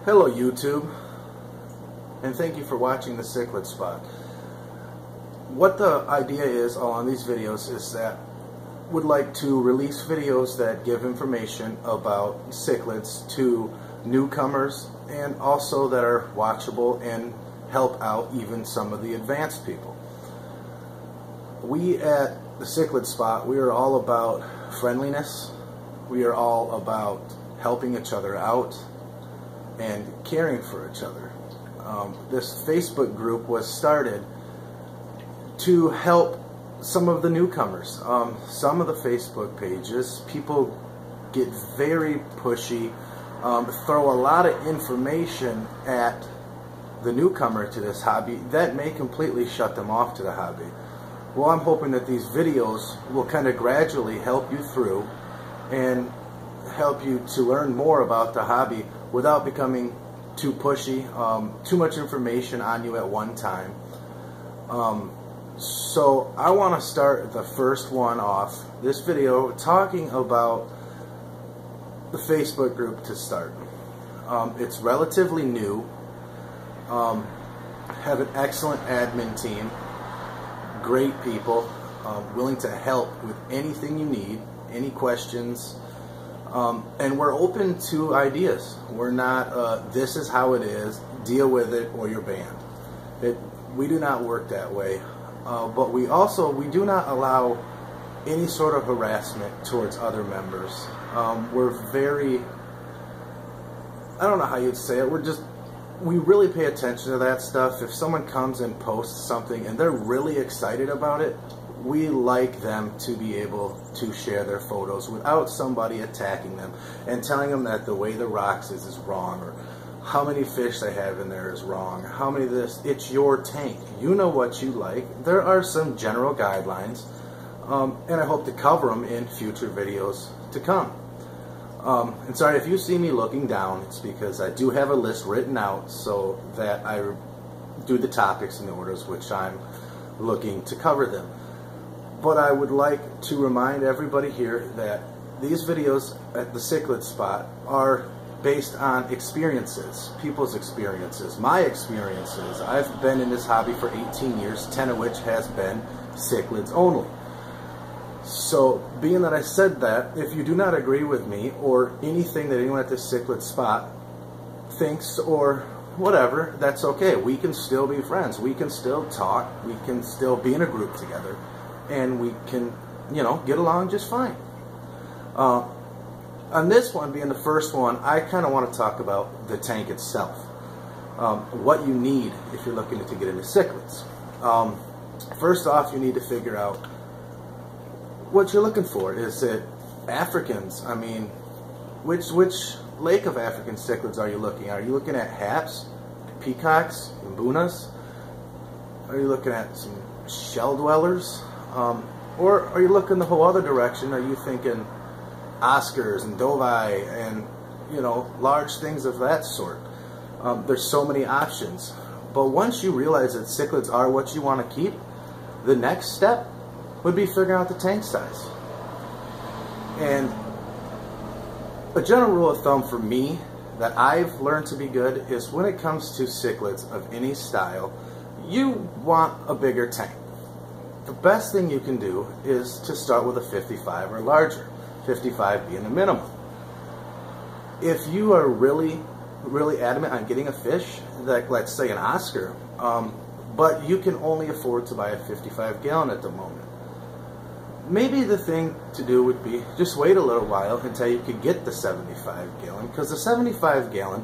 Hello YouTube, and thank you for watching the Cichlid spot. What the idea is on these videos is that would like to release videos that give information about cichlids to newcomers and also that are watchable and help out even some of the advanced people. We at the Cichlid spot, we are all about friendliness. We are all about helping each other out and caring for each other. This Facebook group was started to help some of the newcomers. Some of the Facebook pages, people get very pushy, throw a lot of information at the newcomer to this hobby that may completely shut them off to the hobby. Well, I'm hoping that these videos will kind of gradually help you through and help you to learn more about the hobby without becoming too pushy, too much information on you at one time. So I want to start the first one off, this video, talking about the Facebook group to start. It's relatively new, have an excellent admin team, great people, willing to help with anything you need, any questions. And we're open to ideas. We're not, this is how it is, deal with it or you're banned. We do not work that way. But we do not allow any sort of harassment towards other members. We're very, I don't know how you'd say it, we really pay attention to that stuff. If someone comes and posts something and they're really excited about it, we like them to be able to share their photos without somebody attacking them and telling them that the way the rocks is wrong, or how many fish they have in there is wrong, how many of this. It's your tank. You know what you like. There are some general guidelines, and I hope to cover them in future videos to come. And sorry if you see me looking down, it's because I do have a list written out so that I do the topics in the orders which I'm looking to cover them. But I would like to remind everybody here that these videos at the Cichlid spot are based on experiences, people's experiences, my experiences. I've been in this hobby for 18 years, 10 of which has been cichlids only. So, being that I said that, if you do not agree with me or anything that anyone at this Cichlid spot thinks or whatever, that's okay. We can still be friends. We can still talk. We can still be in a group together. And we can, you know, get along just fine. On this one, being the first one, I kind of want to talk about the tank itself. What you need if you're looking to get into cichlids. First off, you need to figure out what you're looking for. Is it Africans? I mean, which lake of African cichlids are you looking at? Are you looking at haps, peacocks, mbunas? Are you looking at some shell dwellers? Or are you looking the whole other direction? Are you thinking Oscars and Dovai and, you know, large things of that sort? There's so many options. But once you realize that cichlids are what you want to keep, the next step would be figuring out the tank size. And a general rule of thumb for me that I've learned to be good is when it comes to cichlids of any style, you want a bigger tank. The best thing you can do is to start with a 55 or larger, 55 being the minimum. If you are really, really adamant on getting a fish, like let's say an Oscar, but you can only afford to buy a 55 gallon at the moment, maybe the thing to do would be just wait a little while until you could get the 75 gallon, because the 75 gallon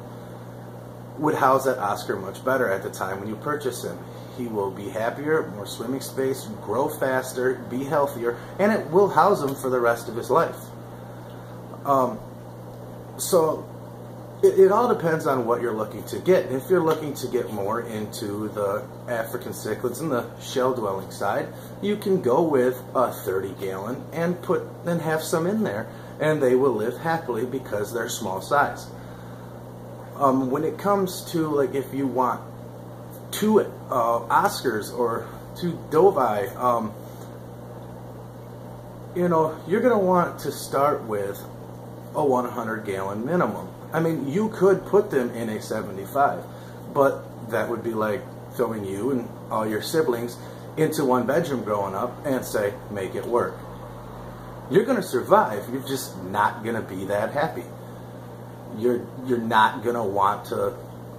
would house that Oscar much better at the time when you purchase him. He will be happier, more swimming space, grow faster, be healthier, and it will house him for the rest of his life. So it all depends on what you're looking to get. If you're looking to get more into the African cichlids and the shell dwelling side, you can go with a 30 gallon and have some in there, and they will live happily because they're small size. When it comes to, like, if you want 2 Oscars or 2 Dovai, you know, you're going to want to start with a 100 gallon minimum. I mean, you could put them in a 75, but that would be like throwing you and all your siblings into one bedroom growing up and say, make it work. You're going to survive. You're just not going to be that happy. You're not going to want to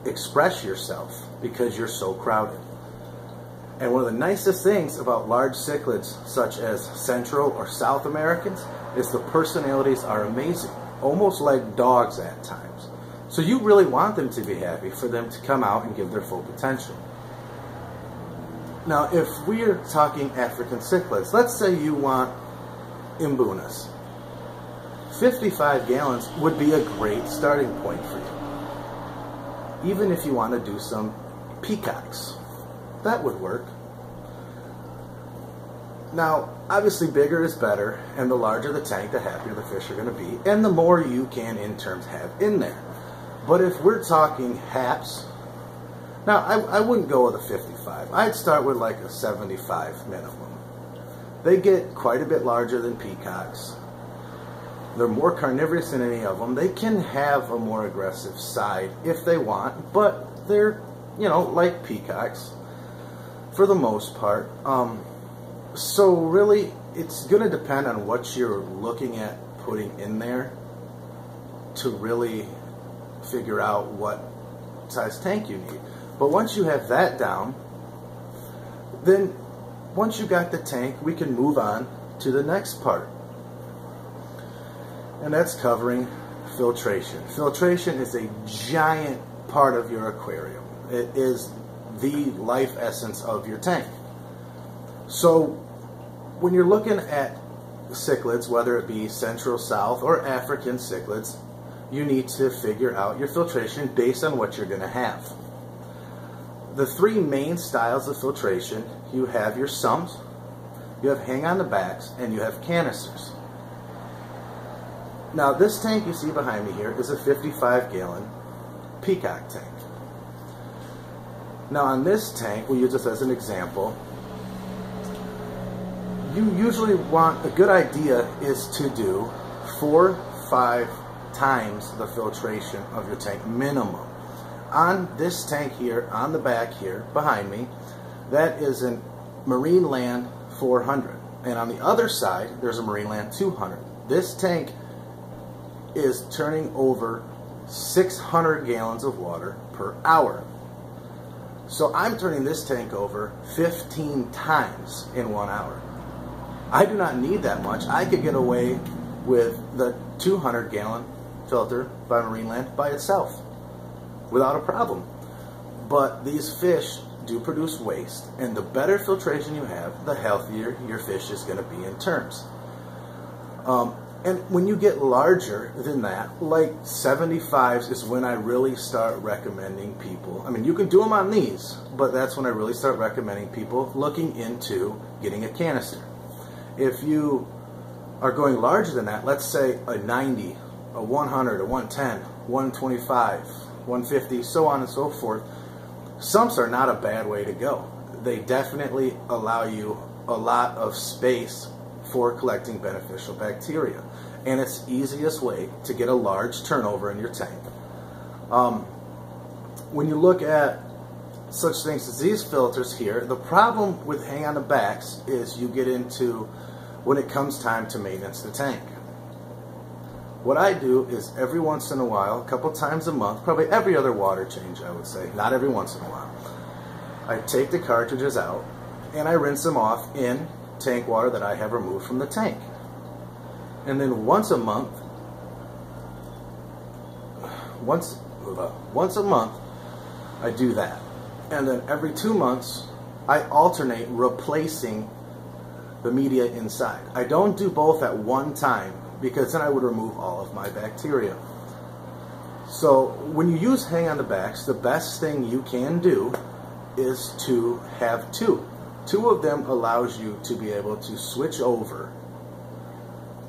express yourself because you're so crowded. And one of the nicest things about large cichlids, such as Central or South Americans, is the personalities are amazing, almost like dogs at times. So you really want them to be happy, for them to come out and give their full potential. Now, if we are talking African cichlids, let's say you want imbunas. 55 gallons would be a great starting point for you. Even if you want to do some peacocks, that would work. Now, obviously bigger is better, and the larger the tank, the happier the fish are going to be, and the more you can in terms have in there. But if we're talking haps, now I wouldn't go with a 55. I'd start with like a 75 minimum. They get quite a bit larger than peacocks. They're more carnivorous than any of them. They can have a more aggressive side if they want, but they're, you know, like peacocks for the most part. So really, it's going to depend on what you're looking at putting in there to really figure out what size tank you need. But once you have that down, then once you got the tank, we can move on to the next part. And that's covering filtration. Filtration is a giant part of your aquarium. It is the life essence of your tank. So when you're looking at cichlids, whether it be Central, South, or African cichlids, you need to figure out your filtration based on what you're going to have. The three main styles of filtration, you have your sumps, you have hang on the backs, and you have canisters. Now this tank you see behind me here is a 55-gallon peacock tank. Now on this tank, we'll use this as an example, you usually want, a good idea is to do 4-5 times the filtration of your tank minimum. On this tank here, on the back here, behind me, that is a Marine Land 400. And on the other side, there's a Marine Land 200. This tank is turning over 600 gallons of water per hour. So I'm turning this tank over 15 times in 1 hour. I do not need that much. I could get away with the 200-gallon filter by Marine Land by itself without a problem. But these fish do produce waste, and the better filtration you have, the healthier your fish is going to be in terms. And when you get larger than that, like 75s is when I really start recommending people. I mean, you can do them on these, but that's when I really start recommending people looking into getting a canister. If you are going larger than that, let's say a 90, a 100, a 110, 125, 150, so on and so forth, sumps are not a bad way to go. They definitely allow you a lot of space for collecting beneficial bacteria, and it's the easiest way to get a large turnover in your tank. When you look at such things as these filters here, the problem with hang on the backs is you get into when it comes time to maintenance the tank. What I do is every once in a while, a couple times a month, probably every other water change I would say, not every once in a while, I take the cartridges out and I rinse them off in tank water that I have removed from the tank. And then once a month, I do that. And then every 2 months, I alternate replacing the media inside. I don't do both at one time because then I would remove all of my bacteria. So when you use hang on the backs, the best thing you can do is to have two. Two of them allows you to be able to switch over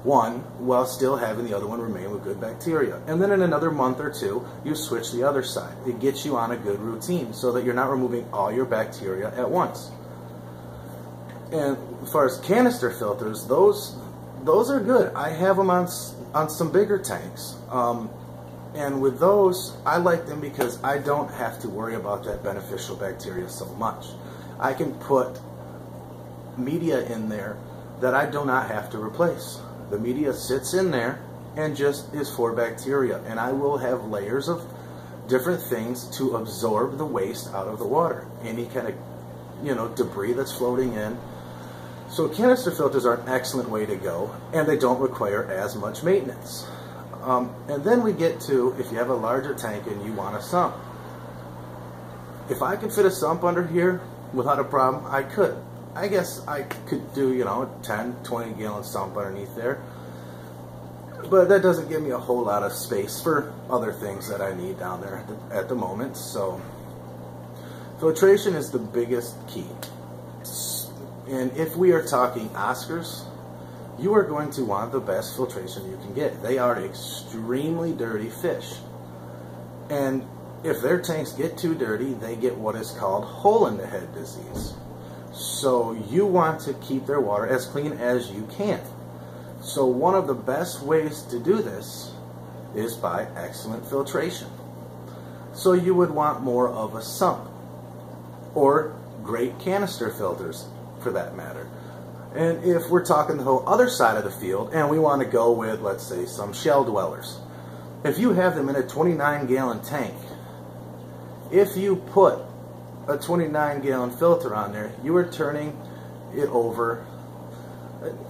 one while still having the other one remain with good bacteria. And then in another month or two, you switch the other side. It gets you on a good routine so that you're not removing all your bacteria at once. And as far as canister filters, those are good. I have them on some bigger tanks. And with those, I like them because I don't have to worry about that beneficial bacteria so much. I can put media in there that I do not have to replace. The media sits in there and just is for bacteria, and I will have layers of different things to absorb the waste out of the water, any kind of debris that's floating in. So canister filters are an excellent way to go, and they don't require as much maintenance. And then we get to, if you have a larger tank and you want a sump. If I could fit a sump under here without a problem, I could. I guess I could do, 10, 20 gallon sump underneath there. But that doesn't give me a whole lot of space for other things that I need down there at the moment. So filtration is the biggest key. And if we are talking Oscars, you are going to want the best filtration you can get. They are extremely dirty fish. And if their tanks get too dirty, they get what is called hole in the head disease. So you want to keep their water as clean as you can. So one of the best ways to do this is by excellent filtration. So you would want more of a sump, or great canister filters for that matter. And if we're talking the whole other side of the field and we want to go with, let's say, some shell dwellers, if you have them in a 29-gallon tank, if you put a 29-gallon filter on there, you are turning it over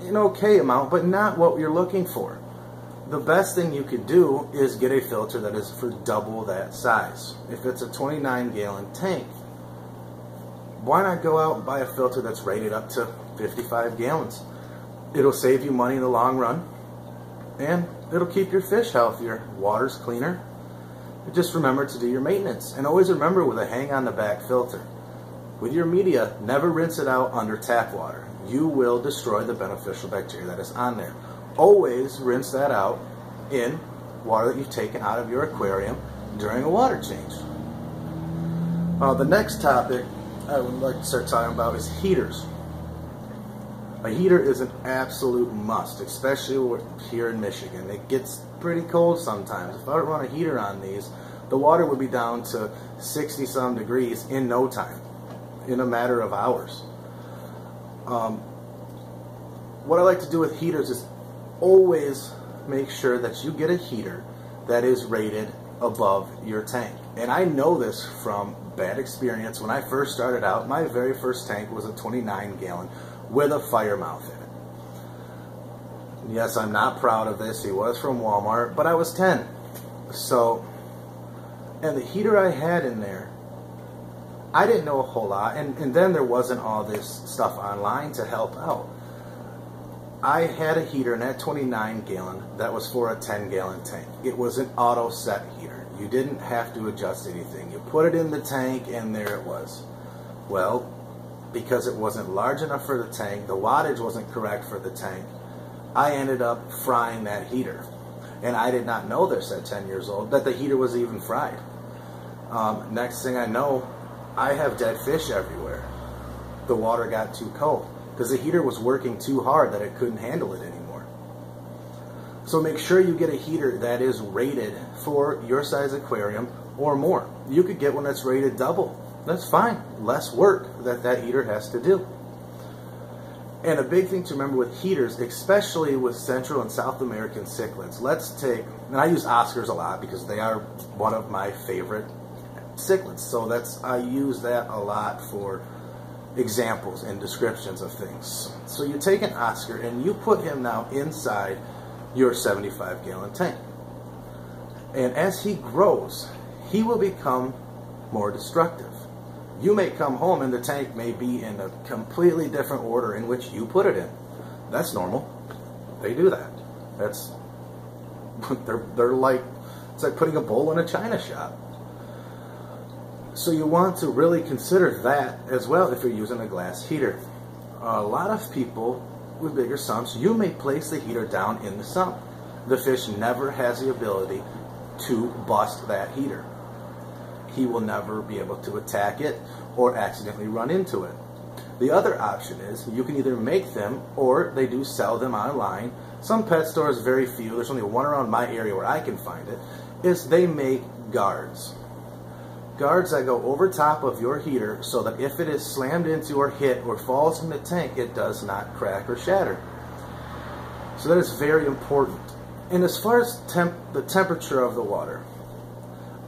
an okay amount, but not what you're looking for. The best thing you could do is get a filter that is for double that size. If it's a 29-gallon tank, why not go out and buy a filter that's rated up to 55 gallons? It'll save you money in the long run, and it'll keep your fish healthier. Water's cleaner. Just remember to do your maintenance, and always remember with a hang on the back filter. With your media, never rinse it out under tap water. You will destroy the beneficial bacteria that is on there. Always rinse that out in water that you've taken out of your aquarium during a water change. The next topic I would like to start talking about is heaters. A heater is an absolute must, especially here in Michigan. It gets pretty cold sometimes. If I would run a heater on these, the water would be down to 60-some degrees in no time, in a matter of hours. What I like to do with heaters is always make sure that you get a heater that is rated above your tank. And I know this from bad experience. When I first started out, my very first tank was a 29-gallon with a fire mouth in it. Yes, I'm not proud of this. He was from Walmart, but I was 10. So, and the heater I had in there, I didn't know a whole lot, and then there wasn't all this stuff online to help out. I had a heater in that 29-gallon that was for a 10-gallon tank. It was an auto set heater. You didn't have to adjust anything. You put it in the tank and there it was. Well, because it wasn't large enough for the tank, the wattage wasn't correct for the tank, I ended up frying that heater. And I did not know this at 10 years old, that the heater was even fried. Next thing I know, I have dead fish everywhere. The water got too cold because the heater was working too hard that it couldn't handle it anymore. So make sure you get a heater that is rated for your size aquarium or more. You could get one that's rated double. That's fine. Less work that heater has to do. And a big thing to remember with heaters, especially with Central and South American cichlids. Let's take, and I use Oscars a lot because they are one of my favorite cichlids. So I use that a lot for examples and descriptions of things. So you take an Oscar and you put him now inside your 75-gallon tank. And as he grows, he will become more destructive. You may come home and the tank may be in a completely different order in which you put it in. That's normal. They do that. They're like, it's like putting a bowl in a china shop. So you want to really consider that as well if you're using a glass heater. A lot of people with bigger sumps, you may place the heater down in the sump. The fish never has the ability to bust that heater. He will never be able to attack it or accidentally run into it. The other option is you can either make them, or they do sell them online. Some pet stores, very few, there's only one around my area where I can find it, is they make guards. Guards that go over top of your heater so that if it is slammed into or hit or falls in the tank, it does not crack or shatter. So that is very important. And as far as the temperature of the water,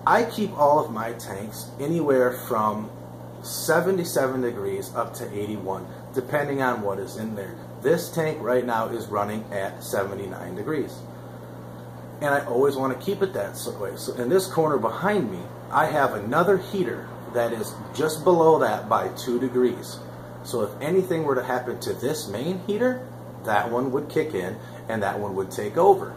I keep all of my tanks anywhere from 77 degrees up to 81, depending on what is in there. This tank right now is running at 79 degrees. And I always want to keep it that way. So in this corner behind me, I have another heater that is just below that by 2 degrees. So if anything were to happen to this main heater, that one would kick in and that one would take over.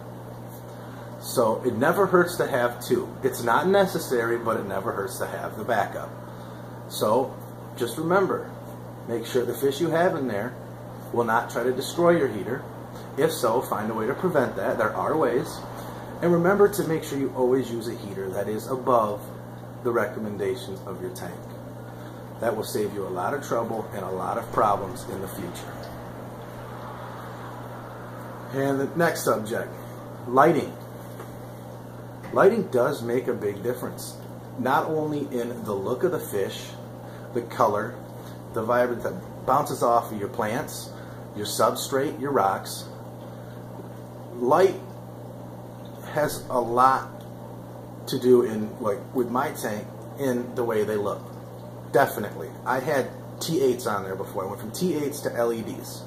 So it never hurts to have two. It's not necessary, but it never hurts to have the backup. So just remember, make sure the fish you have in there will not try to destroy your heater. If so, find a way to prevent that. There are ways. And remember to make sure you always use a heater that is above the recommendations of your tank. That will save you a lot of trouble and a lot of problems in the future. And the next subject, lighting. Lighting does make a big difference, not only in the look of the fish, the color, the vibrance that bounces off of your plants, your substrate, your rocks. Light has a lot to do in, like with my tank, in the way they look. Definitely. I had T8s on there before. I went from T8s to LEDs.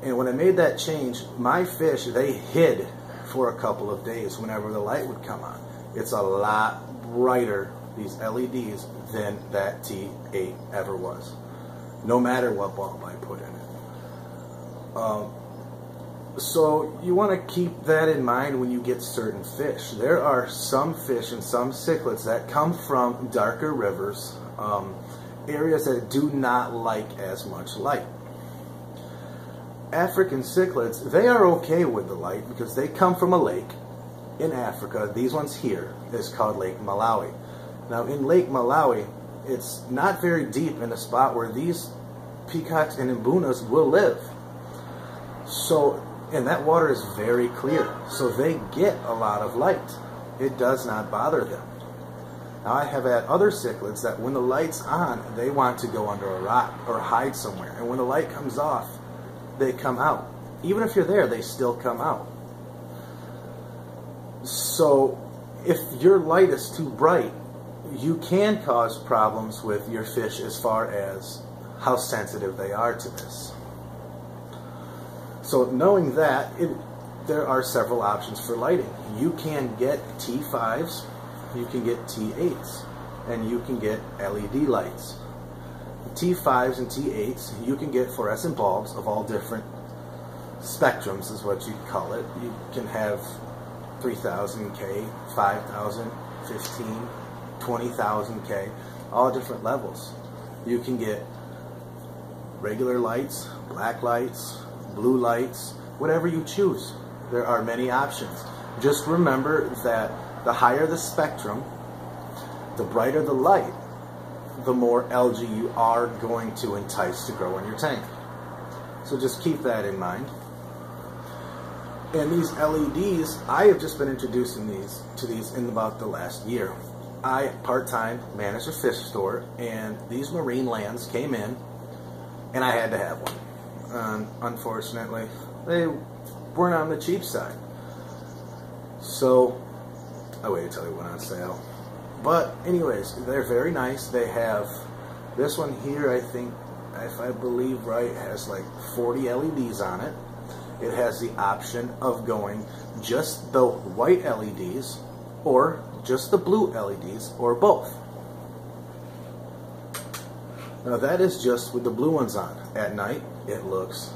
And when I made that change, my fish, they hid for a couple of days whenever the light would come on. It's a lot brighter, these LEDs, than that T8 ever was, no matter what bulb I put in it. So you want to keep that in mind when you get certain fish. There are some fish and some cichlids that come from darker rivers, areas that do not like as much light. African cichlids, they are okay with the light because they come from a lake in Africa. These ones here is called Lake Malawi. Now in Lake Malawi, it's not very deep in a spot where these peacocks and imbunas will live. So, and that water is very clear, so they get a lot of light. It does not bother them. Now I have had other cichlids that when the light's on, they want to go under a rock or hide somewhere. And when the light comes off, they come out. Even if you're there, they still come out. So if your light is too bright, you can cause problems with your fish as far as how sensitive they are to this. So knowing that, there are several options for lighting. You can get T5s, you can get T8s, and you can get LED lights. T5s and T8s, you can get fluorescent bulbs of all different spectrums is what you call it. You can have 3,000 K, 5,000, 15, 20,000 K, all different levels. You can get regular lights, black lights, blue lights, whatever you choose. There are many options. Just remember that the higher the spectrum, the brighter the light, the more algae you are going to entice to grow in your tank. So just keep that in mind. And these LEDs, I have just been introducing these in about the last year. I part-time manage a fish store, and these marine lands came in, and I had to have one. Unfortunately, they weren't on the cheap side. So I waited until they went on sale. But anyways, they're very nice. They have this one here, I think, if I believe right, has like 40 LEDs on it. It has the option of going just the white LEDs or just the blue LEDs or both. Now that is just with the blue ones on. At night, it looks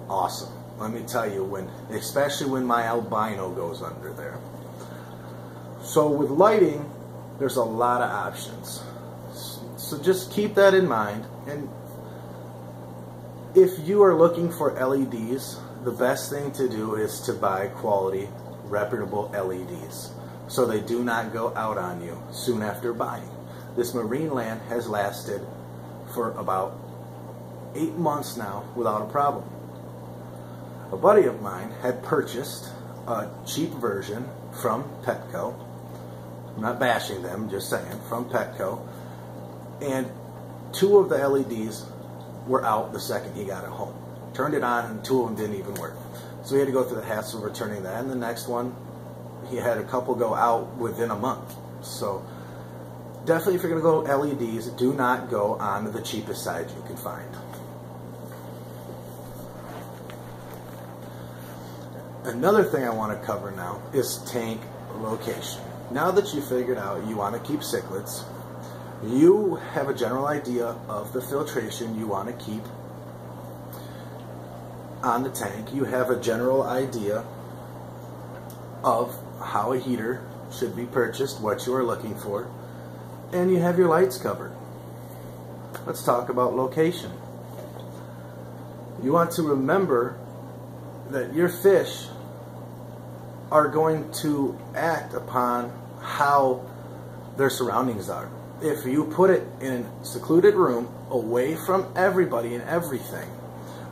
awesome. Let me tell you, especially when my albino goes under there. So with lighting, there's a lot of options. So just keep that in mind. And if you are looking for LEDs, the best thing to do is to buy quality, reputable LEDs, so they do not go out on you soon after buying. This marine land has lasted for about 8 months now without a problem. A buddy of mine had purchased a cheap version from Petco. I'm not bashing them, just saying, from Petco. And 2 of the LEDs were out the second he got it home. Turned it on and 2 of them didn't even work. So he had to go through the hassle of returning that. And the next one, he had a couple go out within a month. So definitely if you're going to go LEDs, do not go on the cheapest side you can find. Another thing I want to cover now is tank location. Now that you figured out you want to keep cichlids, you have a general idea of the filtration you want to keep on the tank. You have a general idea of how a heater should be purchased, what you are looking for, and you have your lights covered. Let's talk about location. You want to remember that your fish are going to act upon how their surroundings are. If you put it in a secluded room away from everybody and everything,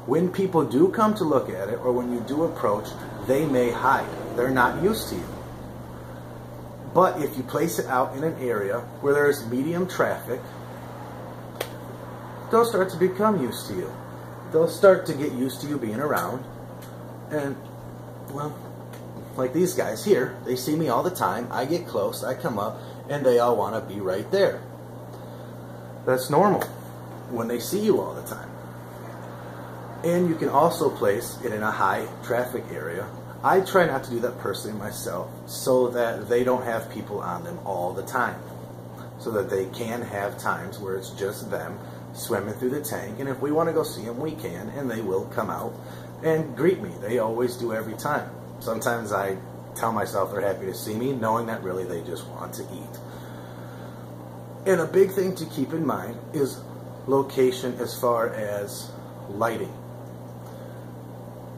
when people do come to look at it or when you do approach, they may hide. They're not used to you. But if you place it out in an area where there's medium traffic, they'll start to become used to you. They'll start to get used to you being around. And, well, like these guys here, they see me all the time. I get close, I come up, and they all want to be right there. That's normal when they see you all the time. And you can also place it in a high traffic area. I try not to do that personally myself so that they don't have people on them all the time. So that they can have times where it's just them swimming through the tank. And if we want to go see them, we can. And they will come out and greet me. They always do every time. Sometimes I tell myself they're happy to see me, knowing that really they just want to eat. And a big thing to keep in mind is location as far as lighting.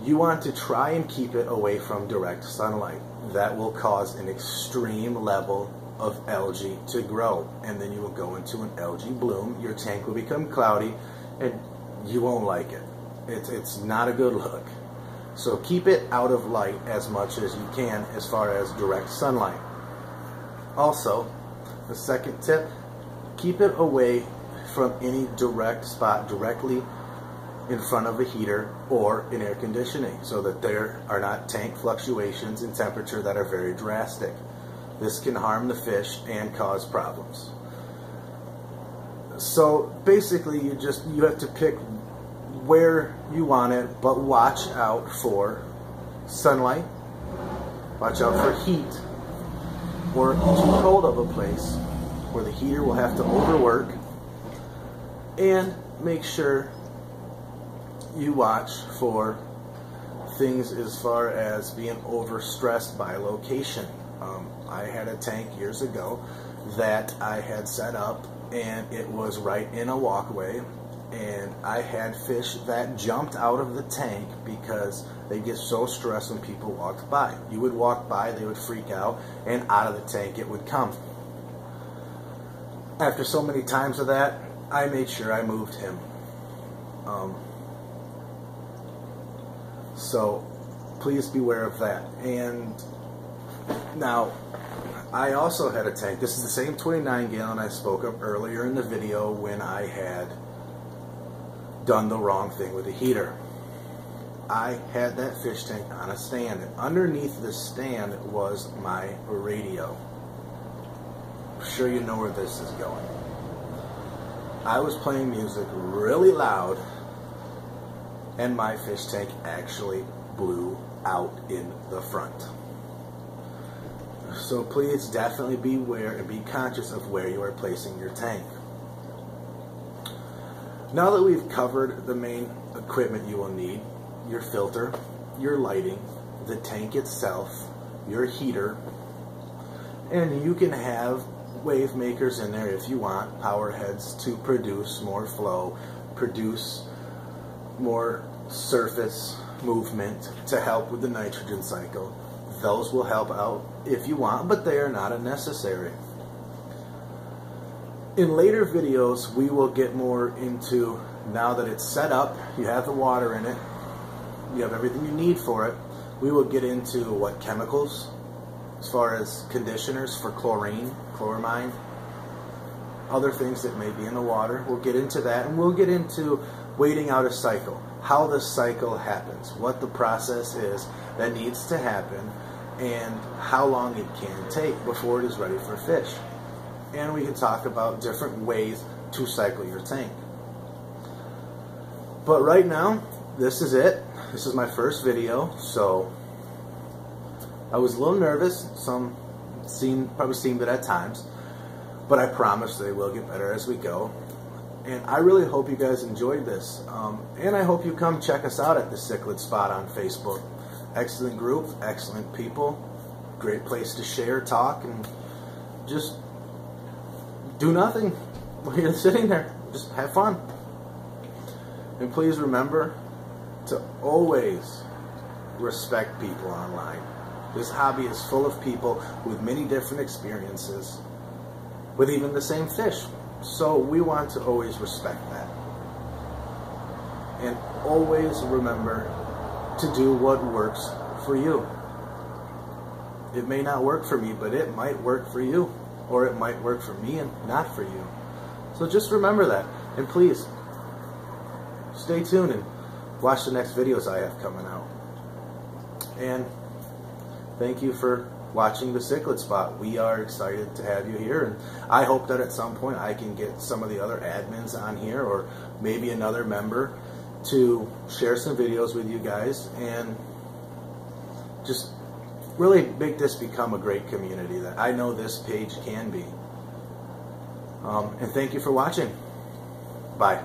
You want to try and keep it away from direct sunlight. That will cause an extreme level of algae to grow, and then you will go into an algae bloom. Your tank will become cloudy, and you won't like it. It's not a good look. So keep it out of light as much as you can as far as direct sunlight. Also, the second tip, keep it away from any direct spot directly in front of a heater or in air conditioning so that there are not tank fluctuations in temperature that are very drastic. This can harm the fish and cause problems. So basically you have to pick where you want it, but watch out for sunlight, watch out for heat, or too cold of a place where the heater will have to overwork, and make sure you watch for things as far as being overstressed by location. I had a tank years ago that I had set up, and it was right in a walkway, and I had fish that jumped out of the tank because they get so stressed when people walked by. You would walk by, they would freak out, and out of the tank it would come. After so many times of that, I made sure I moved him. So please beware of that. And now, I also had a tank. This is the same 29 gallon I spoke of earlier in the video when I had done the wrong thing with the heater. I had that fish tank on a stand, and underneath the stand was my radio. I'm sure you know where this is going. I was playing music really loud, and my fish tank actually blew out in the front. So please definitely beware and be conscious of where you are placing your tank. Now that we've covered the main equipment you will need, your filter, your lighting, the tank itself, your heater, and you can have wave makers in there if you want, power heads to produce more flow, produce more surface movement to help with the nitrogen cycle. Those will help out if you want, but they are not a necessary. In later videos, we will get more into, now that it's set up, you have the water in it, you have everything you need for it, we will get into what chemicals as far as conditioners for chlorine, chloramine, other things that may be in the water. We'll get into that, and we'll get into waiting out a cycle, how the cycle happens, what the process is that needs to happen, and how long it can take before it is ready for fish. And we can talk about different ways to cycle your tank. But right now, this is it. This is my first video, so I was a little nervous. Probably seemed it at times, but I promise they will get better as we go. And I really hope you guys enjoyed this. And I hope you come check us out at the Cichlid Spot on Facebook. Excellent group, excellent people, great place to share, talk, and just do nothing while you're sitting there. Just have fun. And please remember to always respect people online. This hobby is full of people with many different experiences with even the same fish. So we want to always respect that. And always remember to do what works for you. It may not work for me, but it might work for you. Or it might work for me and not for you. So just remember that. And please, stay tuned and watch the next videos I have coming out. And thank you for watching the Cichlid Spot. We are excited to have you here, and I hope that at some point I can get some of the other admins on here, or maybe another member, to share some videos with you guys and just really make this become a great community that I know this page can be. And thank you for watching. Bye.